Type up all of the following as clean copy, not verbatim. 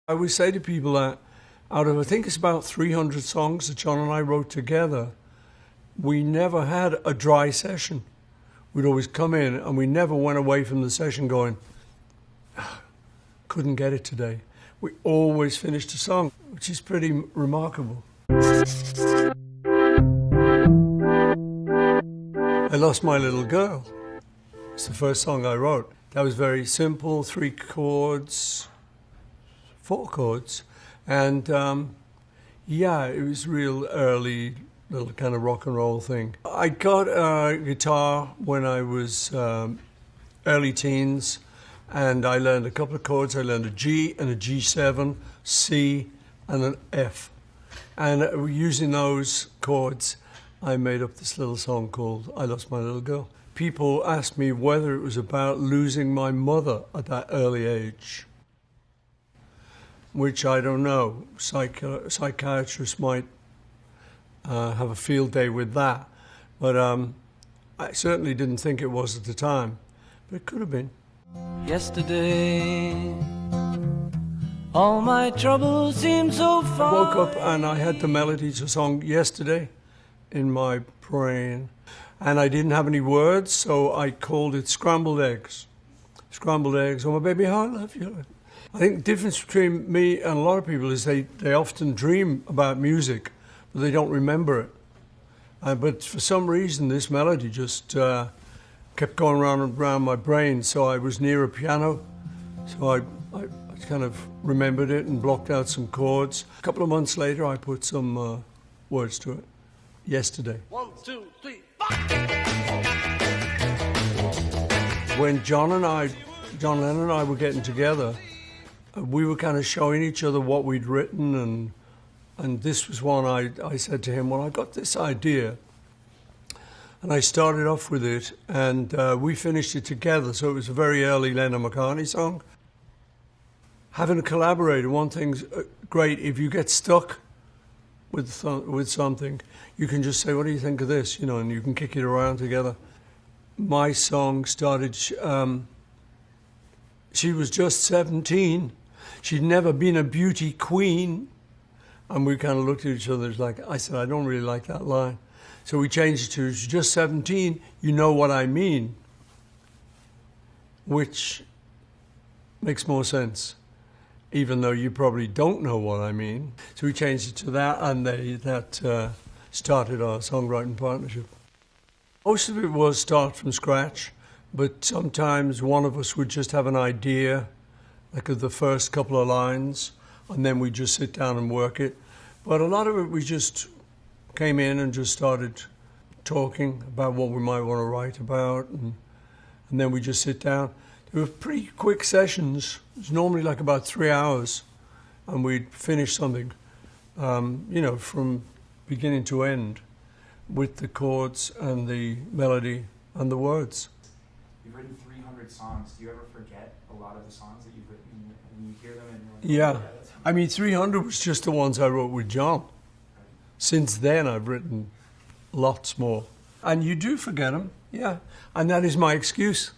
I always say to people that out of, I think it's about 300 songs that John and I wrote together, we never had a dry session. We'd always come in and we never went away from the session going, couldn't get it today. We always finished a song, which is pretty remarkable. I Lost My Little Girl. It's the first song I wrote. That was very simple, 3 chords, 4 chords. And yeah, it was real early, little kind of rock and roll thing. I got a guitar when I was early teens, and I learned a couple of chords. I learned a G and a G7, C and an F. And using those chords, I made up this little song called I Lost My Little Girl. People asked me whether it was about losing my mother at that early age, which I don't know. Psychiatrists might have a field day with that, but I certainly didn't think it was at the time, but it could have been. Yesterday, all my troubles seem so far. I woke up and I had the melody to a song Yesterday in my brain, and I didn't have any words, so I called it Scrambled Eggs. Scrambled eggs, oh my baby, how I love you. I think the difference between me and a lot of people is they often dream about music, but they don't remember it. But for some reason, this melody just kept going round and round my brain, so I was near a piano, so I kind of remembered it and blocked out some chords. A couple of months later, I put some words to it. Yesterday. 1, 2, 3, 4. When John Lennon and I were getting together, we were kind of showing each other what we'd written, and this was one I said to him, well, I got this idea. And I started off with it, and we finished it together, so it was a very early Lennon-McCartney song. Having a collaborator, one thing's great, if you get stuck with something, you can just say, what do you think of this? You know, and you can kick it around together. My song started, she was just 17. She'd never been a beauty queen. And we kind of looked at each other like, I said, I don't really like that line. So we changed it to, she's just 17, you know what I mean. Which makes more sense, even though you probably don't know what I mean. So we changed it to that, and that started our songwriting partnership. Most of it was start from scratch, but sometimes one of us would just have an idea, like of the first couple of lines, and then we'd just sit down and work it. But a lot of it, we just came in and just started talking about what we might want to write about, and then we just sit down. They were pretty quick sessions. It was normally like about 3 hours, and we'd finish something, you know, from beginning to end, with the chords and the melody and the words. You've written 300 songs. Do you ever forget a lot of the songs that you've written and you hear them and you're like, Yeah. I mean, 300 was just the ones I wrote with John. Since then, I've written lots more. And you do forget them, yeah. And that is my excuse.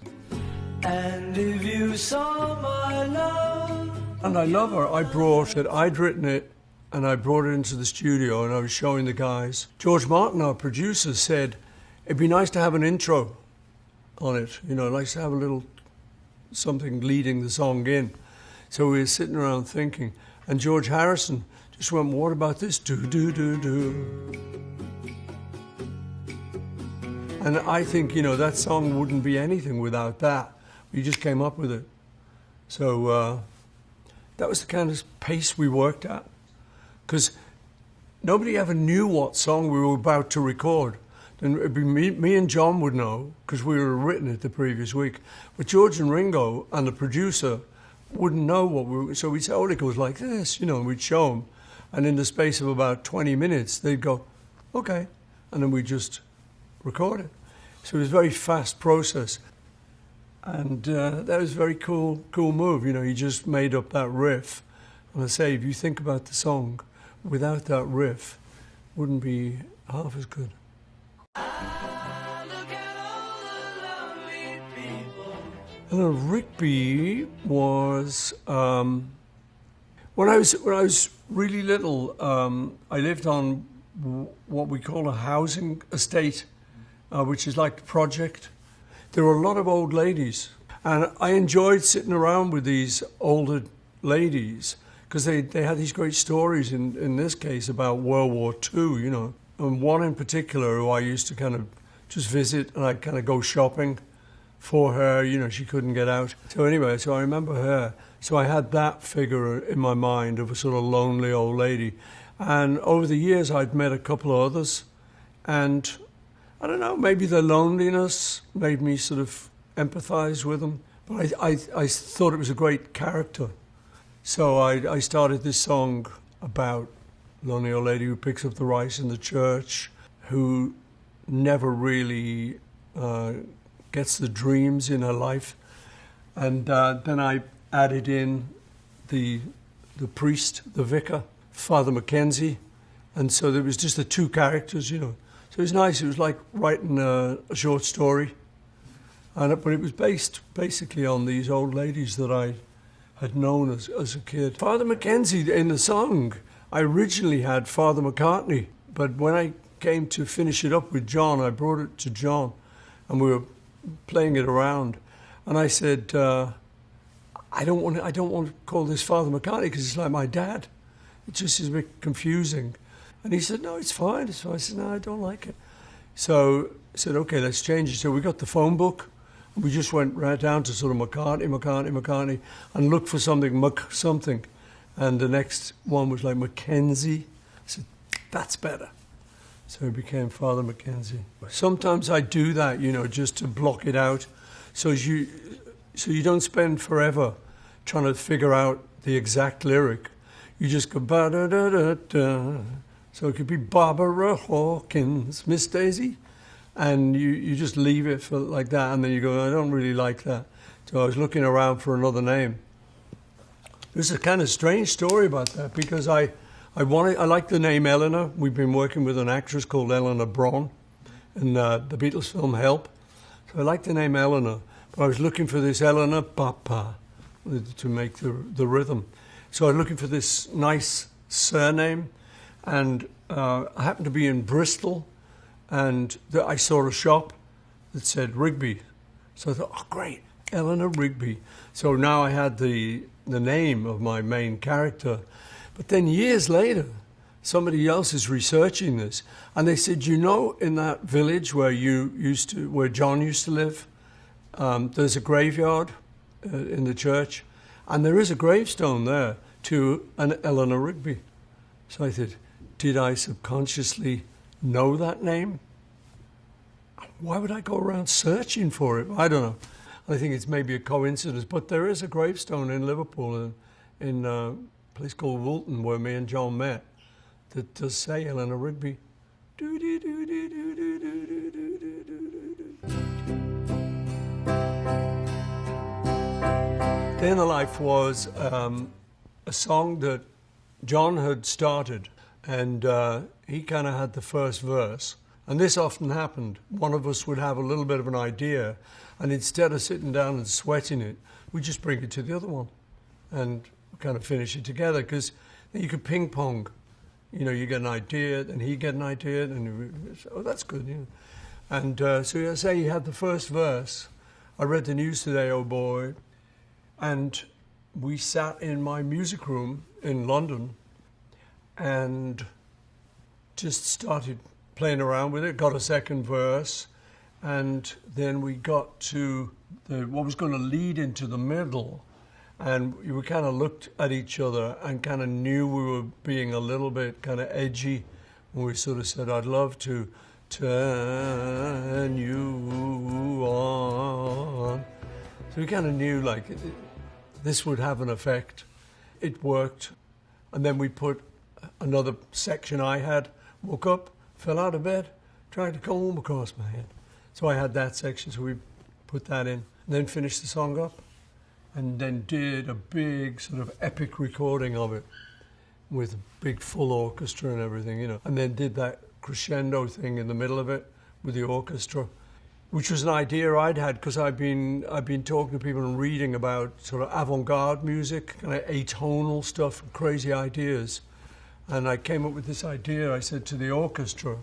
And if you saw my love. And I love her. I brought it, I'd written it, and I brought it into the studio, and I was showing the guys. George Martin, our producer, said, it'd be nice to have an intro on it. You know, nice to have a little something leading the song in. So we were sitting around thinking. And George Harrison just went, what about this? Do, do, do, do. And I think, you know, that song wouldn't be anything without that. We just came up with it. So that was the kind of pace we worked at. Because nobody ever knew what song we were about to record. And it'd be me and John would know, because we were written it the previous week. But George and Ringo and the producer wouldn't know what we were. So we'd say, oh, it goes like this, you know, and we'd show them. And in the space of about 20 minutes, they'd go, okay. And then we'd just record it. So it was a very fast process. And that was a very cool move. You know, he just made up that riff. And I say, if you think about the song, without that riff, it wouldn't be half as good. And Rigby was, When I was really little, I lived on what we call a housing estate, which is like a project. There were a lot of old ladies, and I enjoyed sitting around with these older ladies because they had these great stories, in this case, about World War II, you know. And one in particular who I used to kind of just visit, and I'd kind of go shopping for her, you know, she couldn't get out. So anyway, so I remember her. So I had that figure in my mind of a sort of lonely old lady. And over the years, I'd met a couple of others, and I don't know, maybe the loneliness made me sort of empathize with them. But I thought it was a great character. So I started this song about a lonely old lady who picks up the rice in the church, who never really gets the dreams in her life. And then I added in the priest, the vicar, Father Mackenzie. And so there was just the two characters, you know. So it was nice. It was like writing a short story. But it was based basically on these old ladies that I had known as a kid. Father Mackenzie, in the song, I originally had Father McCartney. But when I came to finish it up with John, I brought it to John, and we were playing it around. And I said, I don't want to call this Father McCartney because it's like my dad. It just is a bit confusing. And he said, no, it's fine. It's fine. I said, no, I don't like it. So I said, okay, let's change it. So we got the phone book, and we just went right down to sort of McCartney, and looked for something. And the next one was like Mackenzie. I said, that's better. So it became Father Mackenzie. Sometimes I do that, you know, just to block it out. So you don't spend forever trying to figure out the exact lyric. You just go ba-da-da-da-da. So it could be Barbara Hawkins, Miss Daisy. And you just leave it for like that, and then you go, I don't really like that. So I was looking around for another name. There's a kind of strange story about that, because I like the name Eleanor. We've been working with an actress called Eleanor Braun in the Beatles film Help. So I like the name Eleanor, but I was looking for this Eleanor Papa to make the rhythm. So I was looking for this nice surname, and I happened to be in Bristol, and I saw a shop that said Rigby. So I thought, oh, great, Eleanor Rigby. So now I had the name of my main character. But then years later, somebody else is researching this, and they said, you know, in that village where John used to live, there's a graveyard in the church, and there is a gravestone there to an Eleanor Rigby. So I said, did I subconsciously know that name? Why would I go around searching for it? I don't know. I think it's maybe a coincidence, but there is a gravestone in Liverpool, in a place called Woolton, where me and John met, that does say Eleanor Rigby. Day in the Life was a song that John had started, and he kind of had the first verse. And this often happened. One of us would have a little bit of an idea, and instead of sitting down and sweating it, we just bring it to the other one and kind of finish it together, because then you could ping pong. You know, you get an idea, and he get an idea, and oh, that's good. You know. And so I say he had the first verse. I read the news today, oh boy, and we sat in my music room in London and just started playing around with it, got a second verse, and then we got to what was going to lead into the middle, and we kind of looked at each other and kind of knew we were being a little bit kind of edgy, and we sort of said, I'd love to turn you on. So we kind of knew like this would have an effect. It worked. And then we put another section I had, woke up, fell out of bed, tried to comb across my head. So I had that section, so we put that in, and then finished the song up, and then did a big sort of epic recording of it with a big full orchestra and everything, you know, and then did that crescendo thing in the middle of it with the orchestra. which was an idea I'd had because I've been talking to people and reading about sort of avant-garde music, kind of atonal stuff, crazy ideas. And I came up with this idea. I said to the orchestra,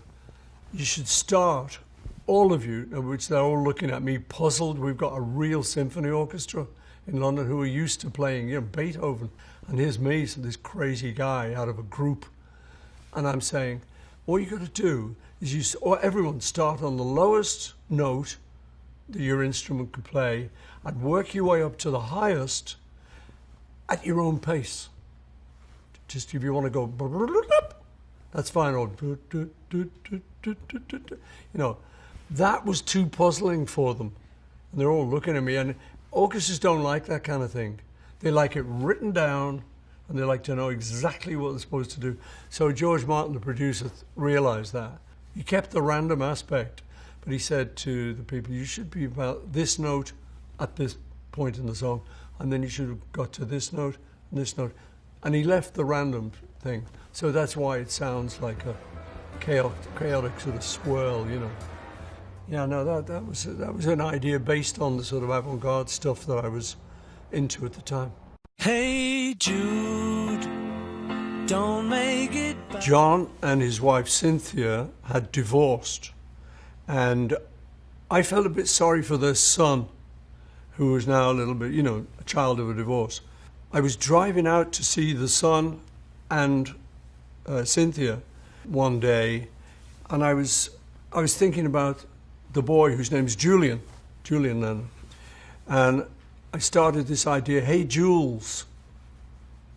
you should start, all of you, which they're all looking at me puzzled. We've got a real symphony orchestra in London who are used to playing, Beethoven. And here's me, so this crazy guy out of a group. And I'm saying, all you got to do is everyone start on the lowest note that your instrument could play and work your way up to the highest at your own pace. Just if you want to go, that's fine. Or, that was too puzzling for them. And they're all looking at me. And orchestras don't like that kind of thing. They like it written down, and they like to know exactly what they're supposed to do. So George Martin, the producer, realized that. He kept the random aspect, but he said to the people, you should be about this note at this point in the song, and then you should have got to this note and this note. And he left the random thing. So that's why it sounds like a chaotic sort of swirl, Yeah, no, that was an idea based on the sort of avant-garde stuff that I was into at the time. Hey Jude, don't make it bad. John and his wife Cynthia had divorced, and I felt a bit sorry for their son, who was now a little bit, a child of a divorce. I was driving out to see the son and Cynthia one day, and I was thinking about the boy whose name's Julian Lennon, and I started this idea, hey Jules,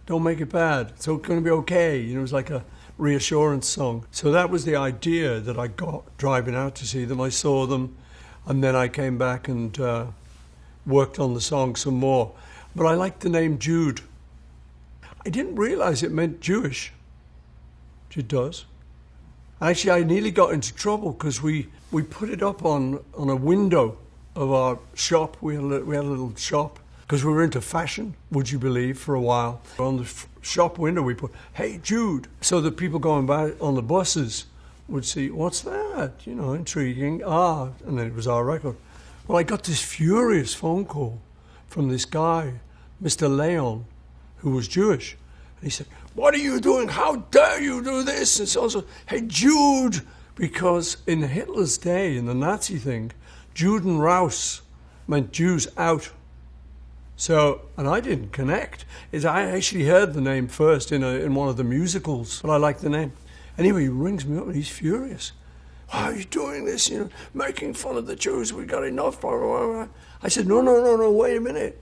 don't make it bad, it's going to be okay. It was like a reassurance song. So that was the idea that I got driving out to see them. I saw them, and then I came back and worked on the song some more. But I liked the name Jude. I didn't realize it meant Jewish. It does. Actually, I nearly got into trouble because we put it up on a window of our shop. We had a little shop because we were into fashion, would you believe, for a while. On the shop window we put, hey Jude, so that people going by on the buses would see, what's that? Intriguing. And then it was our record. Well, I got this furious phone call from this guy, Mr. Leon, who was Jewish. And he said, what are you doing? How dare you do this? And so, hey Jude, because in Hitler's day, in the Nazi thing, Juden raus meant Jews out. So, and I didn't connect. I actually heard the name first in one of the musicals, but I liked the name. Anyway, he rings me up and he's furious. Why are you doing this? Making fun of the Jews. We got enough. Blah, blah, blah. I said, no, wait a minute.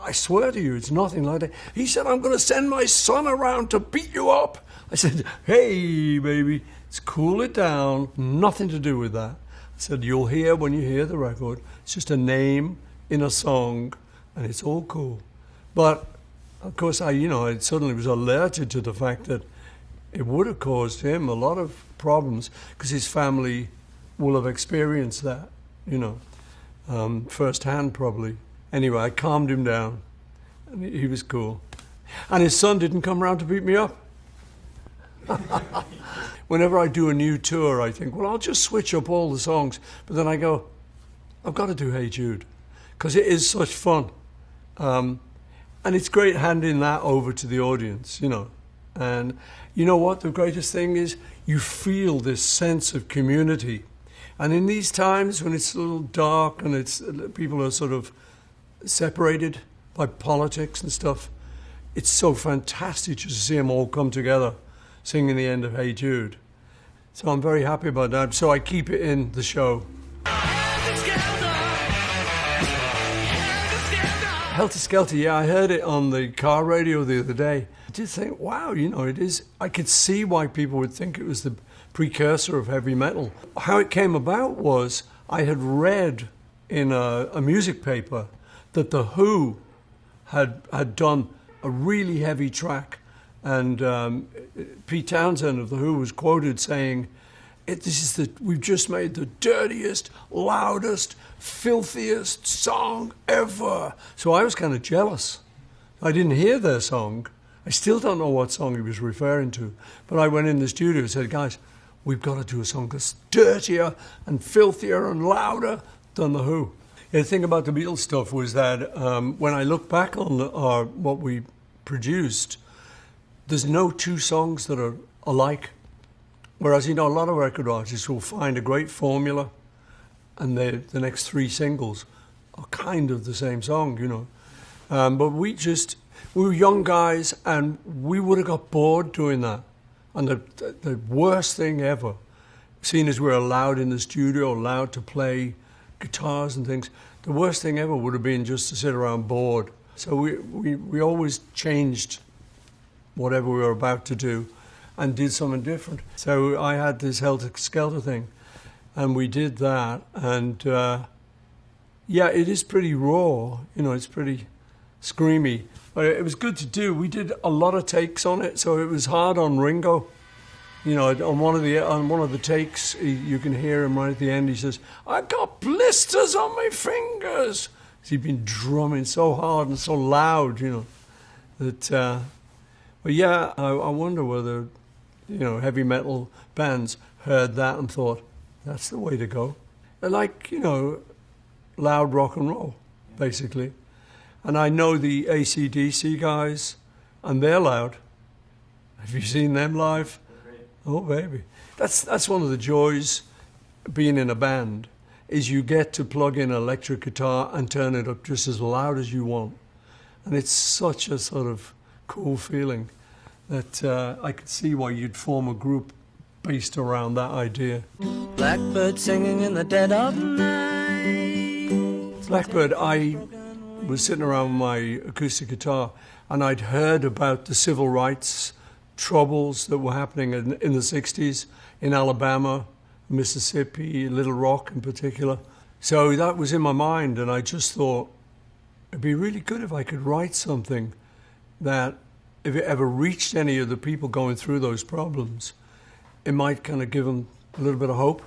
I swear to you, it's nothing like that. He said, I'm going to send my son around to beat you up. I said, hey, baby, let's cool it down. Nothing to do with that. I said, you'll hear when you hear the record. It's just a name in a song, and it's all cool. But, of course, I suddenly was alerted to the fact that it would have caused him a lot of problems because his family will have experienced that, firsthand probably. Anyway, I calmed him down, and he was cool. And his son didn't come around to beat me up. Whenever I do a new tour, I think, well, I'll just switch up all the songs. But then I go, I've got to do Hey Jude, because it is such fun. And it's great handing that over to the audience, And you know what? The greatest thing is you feel this sense of community. And in these times when it's a little dark and people are sort of separated by politics and stuff, it's so fantastic just to see them all come together singing the end of Hey Jude. So I'm very happy about that. So I keep it in the show. Helter Skelter, yeah, I heard it on the car radio the other day. I did think, wow, it is. I could see why people would think it was the precursor of heavy metal. How it came about was I had read in a music paper that The Who had done a really heavy track, and Pete Townsend of The Who was quoted saying, we've just made the dirtiest, loudest, filthiest song ever. So I was kind of jealous. I didn't hear their song. I still don't know what song he was referring to, but I went in the studio and said, guys, we've got to do a song that's dirtier and filthier and louder than The Who. The thing about the Beatles stuff was that when I look back on what we produced, there's no two songs that are alike. Whereas, a lot of record artists will find a great formula and the next three singles are kind of the same song, But we were young guys and we would have got bored doing that. And the worst thing ever, seeing as we're allowed in the studio, allowed to play guitars and things, the worst thing ever would have been just to sit around bored. So we always changed whatever we were about to do and did something different. So I had this Helter Skelter thing, and we did that. And it is pretty raw, it's pretty screamy. But it was good to do. We did a lot of takes on it, so it was hard on Ringo. On one of the takes, you can hear him right at the end. He says, "I got blisters on my fingers." He'd been drumming so hard and so loud, that. But yeah, I wonder whether, heavy metal bands heard that and thought, "That's the way to go." They're like, loud rock and roll, basically. And I know the AC/DC guys, and they're loud. Have you seen them live? Oh, baby. That's one of the joys being in a band, is you get to plug in an electric guitar and turn it up just as loud as you want. And it's such a sort of cool feeling that I could see why you'd form a group based around that idea. Blackbird singing in the dead of night. Blackbird, I was sitting around with my acoustic guitar and I'd heard about the civil rights troubles that were happening in the 60s in Alabama, Mississippi, Little Rock in particular. So that was in my mind, and I just thought it'd be really good if I could write something that, if it ever reached any of the people going through those problems, it might kind of give them a little bit of hope.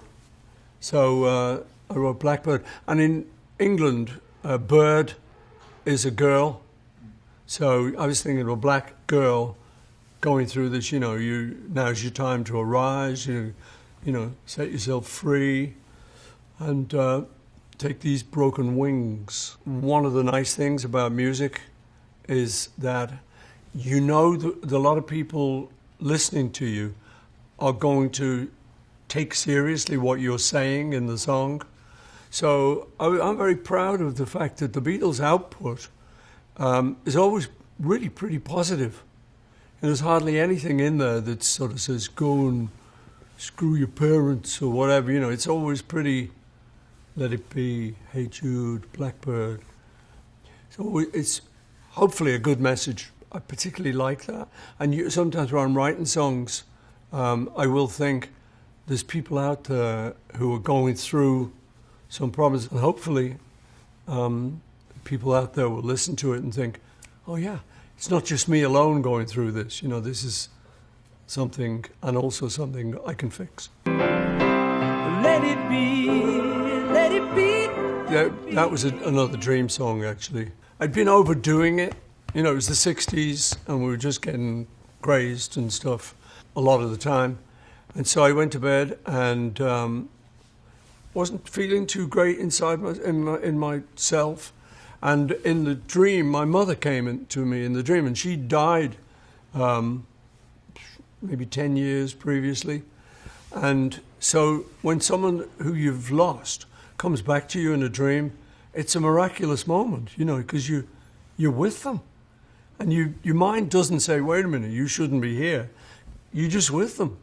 So I wrote Blackbird. And in England, bird is a girl. So I was thinking of a black girl going through this, now's your time to arise, set yourself free and take these broken wings. One of the nice things about music is that a lot of people listening to you are going to take seriously what you're saying in the song. So I'm very proud of the fact that the Beatles' output is always really pretty positive. And there's hardly anything in there that sort of says, "Go and screw your parents," or whatever. It's always pretty, "Let it be," "Hey Jude," "Blackbird." So it's hopefully a good message. I particularly like that. And sometimes when I'm writing songs, I will think there's people out there who are going through some problems. And hopefully people out there will listen to it and think, "Oh yeah, it's not just me alone going through this. This is something, and also something I can fix." Let it be, let it be. That was another Dream song, actually. I'd been overdoing it. It was the 60s, and we were just getting crazed and stuff a lot of the time. And so I went to bed and wasn't feeling too great inside in myself. And in the dream, my mother came to me in the dream, and she died maybe 10 years previously. And so when someone who you've lost comes back to you in a dream, it's a miraculous moment, because you're with them. And your mind doesn't say, "Wait a minute, you shouldn't be here." You're just with them.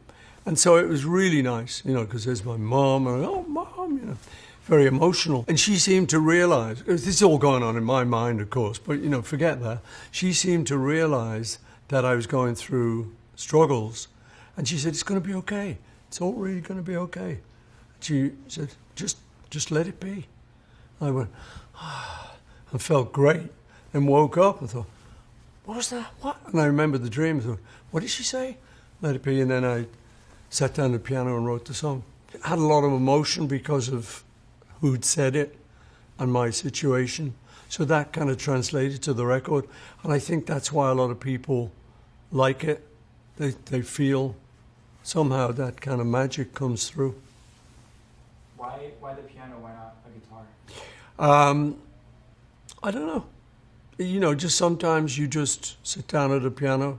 And so it was really nice, because there's my mom, and "Oh, Mom," very emotional. And she seemed to realize, this is all going on in my mind, of course, but, forget that. She seemed to realize that I was going through struggles. And she said, "It's going to be okay. It's all really going to be okay." And she said, just let it be. I went, and felt great, and woke up and thought, "What was that? What?" And I remembered the dream and thought, "What did she say?" Let it be. And then I sat down at the piano and wrote the song. It had a lot of emotion because of who'd said it and my situation. So that kind of translated to the record. And I think that's why a lot of people like it. They feel somehow that kind of magic comes through. Why the piano? Why not a guitar? I don't know. You know, just sometimes you just sit down at a piano,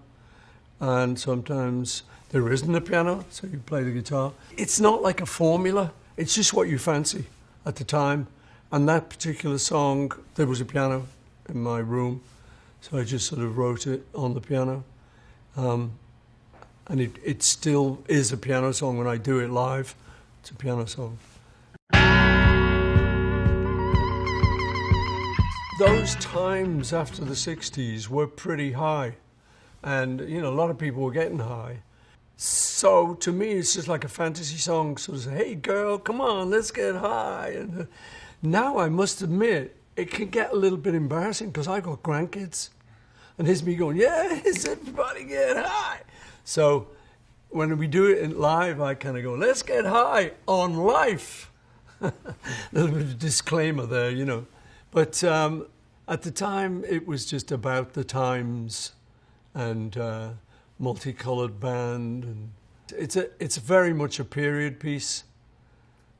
and sometimes there isn't a piano, so you play the guitar. It's not like a formula. It's just what you fancy at the time. And that particular song, there was a piano in my room, so I just sort of wrote it on the piano. And it still is a piano song when I do it live. It's a piano song. Those times after the 60s were pretty high. And, you know, a lot of people were getting high. So to me, it's just like a fantasy song. So it's, hey, girl, come on, let's get high. And now I must admit, it can get a little bit embarrassing because I've got grandkids. And here's me going, yes, everybody get high. So when we do it live, I kind of go, let's get high on life. A little bit of a disclaimer there, you know. But at the time, it was just about the times and multicolored band. And it's very much a period piece,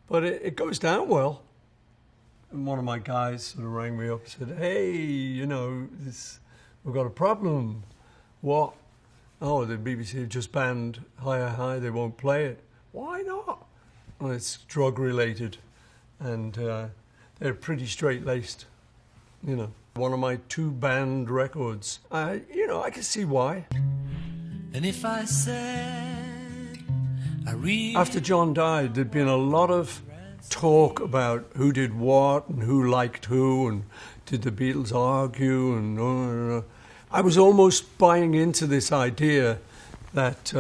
but it goes down well. And one of my guys sort of rang me up and said, hey, you know, we've got a problem. What? Oh, the BBC have just banned High, they won't play it. Why not? Well, it's drug related, and they're pretty straight-laced, you know. One of my 2 banned records. I can see why. And if I said After John died, there'd been a lot of talk about who did what and who liked who, and did the Beatles argue, and I was almost buying into this idea that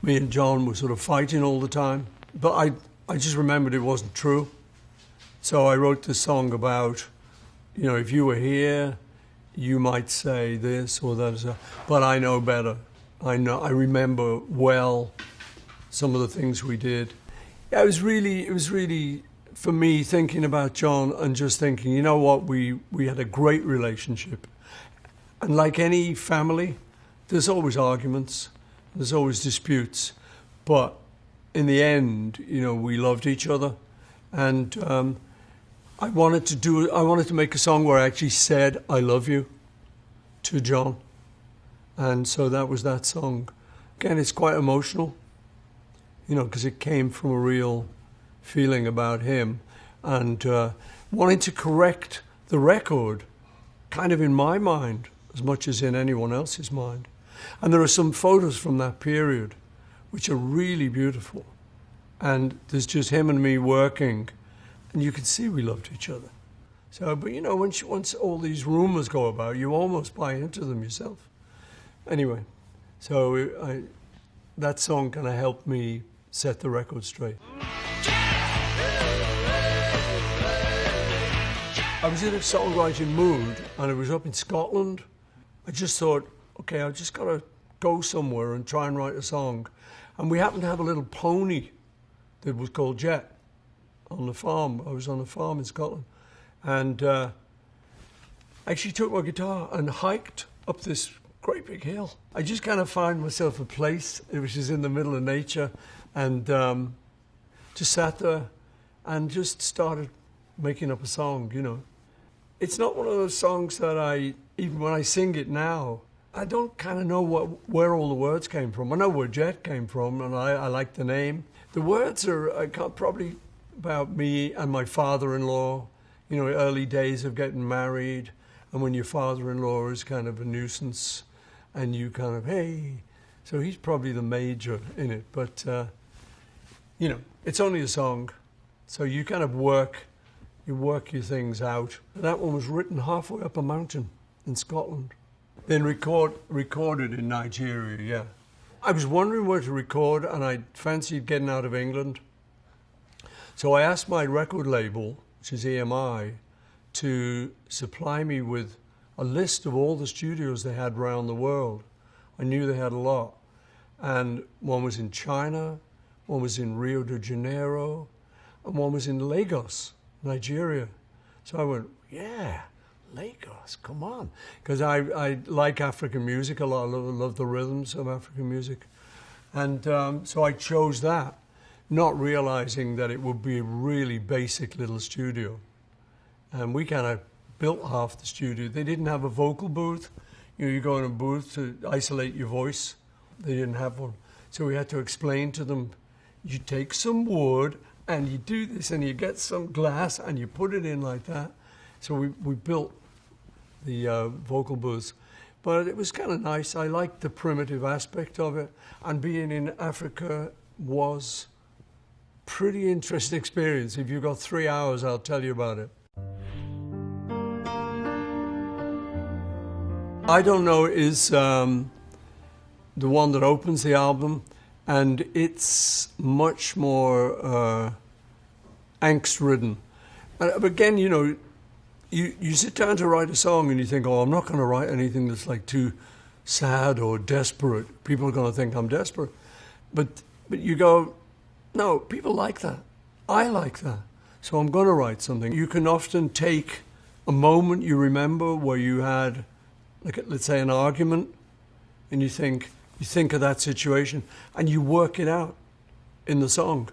me and John were sort of fighting all the time. But I just remembered it wasn't true. So I wrote this song about, you know, if you were here, you might say this or that, but I know better. I remember well some of the things we did. Yeah, it was really for me thinking about John and just thinking, you know what, we had a great relationship. And like any family, there's always arguments, there's always disputes, but in the end, you know, we loved each other. And I wanted to make a song where I actually said I love you to John. And so that was that song. Again, it's quite emotional, you know, because it came from a real feeling about him, and wanting to correct the record kind of in my mind as much as in anyone else's mind. And there are some photos from that period which are really beautiful. And there's just him and me working, and you can see we loved each other. So, but you know, once all these rumors go about, you almost buy into them yourself. Anyway, so that song kind of helped me set the record straight. I was in a songwriting mood, and I was up in Scotland. I just thought, okay, I've just got to go somewhere and try and write a song. And we happened to have a little pony that was called Jet on the farm. I was on a farm in Scotland. And I actually took my guitar and hiked up this great big hill. I just kind of found myself a place which is in the middle of nature, and just sat there and just started making up a song, you know. It's not one of those songs that even when I sing it now, I don't kind of know where all the words came from. I know where Jet came from, and I like the name. The words are probably about me and my father-in-law, you know, early days of getting married, and when your father-in-law is kind of a nuisance, and you kind of, hey, so he's probably the major in it. But, you know, it's only a song, so you kind of work your things out. That one was written halfway up a mountain in Scotland, then recorded in Nigeria, yeah. I was wondering where to record, and I fancied getting out of England. So I asked my record label, which is EMI, to supply me with a list of all the studios they had around the world. I knew they had a lot. And one was in China, one was in Rio de Janeiro, and one was in Lagos, Nigeria. So I went, yeah, Lagos, come on. Because I like African music a lot. I love the rhythms of African music. And so I chose that, not realizing that it would be a really basic little studio. And we kind of built half the studio. They didn't have a vocal booth. You know, you go in a booth to isolate your voice. They didn't have one. So we had to explain to them, you take some wood and you do this and you get some glass and you put it in like that. So we built the vocal booths. But it was kind of nice. I liked the primitive aspect of it. And being in Africa was pretty interesting experience. If you've got 3 hours, I'll tell you about it. I Don't Know is the one that opens the album, and it's much more angst-ridden. But again, you know, you sit down to write a song and you think, oh, I'm not going to write anything that's like too sad or desperate. People are going to think I'm desperate. But you go, no, people like that. I like that. So I'm going to write something. You can often take a moment you remember where you had, like, let's say, an argument, and you think of that situation and you work it out in the song.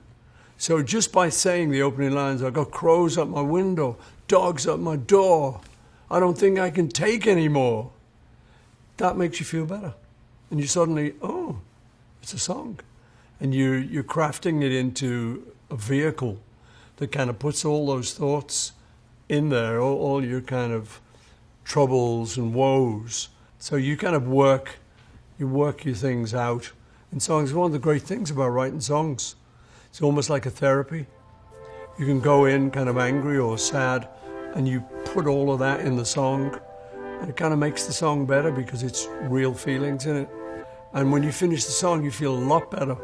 So just by saying the opening lines, I've got crows up my window, dogs at my door, I don't think I can take any more, that makes you feel better. And you suddenly, oh, it's a song. And you're crafting it into a vehicle that kind of puts all those thoughts in there, all your kind of troubles and woes. So you kind of work your things out in songs. One of the great things about writing songs, it's almost like a therapy. You can go in kind of angry or sad and you put all of that in the song, and it kind of makes the song better because it's real feelings in it. And when you finish the song, you feel a lot better.